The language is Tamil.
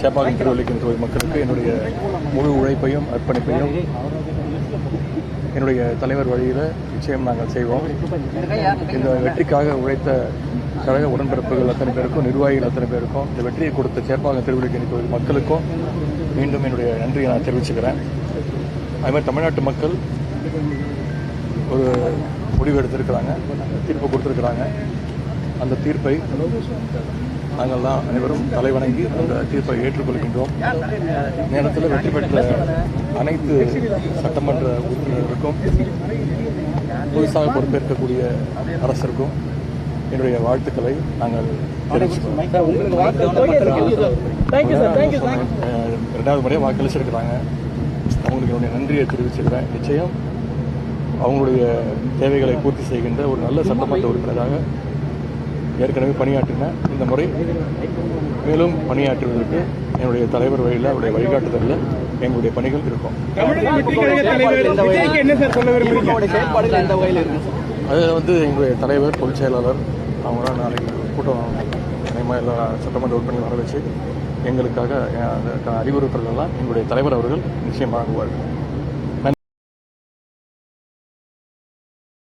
சேப்பாக்கம் திருவள்ளிக்கேணி தொகுதி மக்களுக்கு என்னுடைய முழு உழைப்பையும் அர்ப்பணிப்பையும் என்னுடைய தலைவர் வழியில் நிச்சயம் நாங்கள் செய்வோம். இந்த வெற்றிக்காக உழைத்த கழக உடன்பிறப்புகள் அத்தனை பேருக்கும், நிர்வாகிகள் அத்தனை பேருக்கும், இந்த வெற்றியை கொடுத்த சேப்பாக்கம் திருவள்ளிக்கேணி தொகுதி மக்களுக்கும் மீண்டும் என்னுடைய நன்றியை நான் தெரிவிச்சுக்கிறேன். அதுமாதிரி தமிழ்நாட்டு மக்கள் ஒரு முடிவு எடுத்திருக்கிறாங்க, தீர்ப்பு கொடுத்துருக்குறாங்க. அந்த தீர்ப்பை நாங்கள் தான் அனைவரும் தலைவணங்கி அந்த தீர்ப்பை ஏற்றுக்கொள்கின்றோம். நேரத்தில் வெற்றி பெற்ற அனைத்து சட்டமன்ற உறுப்பினர்களுக்கும், புதுசாக பொறுப்பேற்கக்கூடிய அரசிற்கும் என்னுடைய வாழ்த்துக்களை நாங்கள் தெரிவிச்சுக்கிறோம். 2வது முறையாக வாக்களிச்சிருக்கிறாங்க. அவங்களுக்கு என்னுடைய நன்றியை தெரிவிச்சுக்கிறேன். நிச்சயம் அவங்களுடைய தேவைகளை பூர்த்தி செய்கின்ற ஒரு நல்ல சட்டமன்ற உறுப்பினராக ஏற்கனவே பணியாற்றின. இந்த முறை மேலும் பணியாற்றுவதற்கு என்னுடைய தலைவர் வழியில், அவருடைய வழிகாட்டுதலில் எங்களுடைய பணிகள் இருக்கும். அது எங்களுடைய தலைவர், பொதுச் செயலாளர் அவங்க நாளைக்கு கூட்டம் எல்லா சட்டமன்ற உறுப்பினர்கள் வர வச்சு எங்களுக்காக அந்த அறிவுறுத்தல்கள்லாம் எங்களுடைய தலைவர் அவர்கள் நிச்சயம் வழங்குவார்கள்.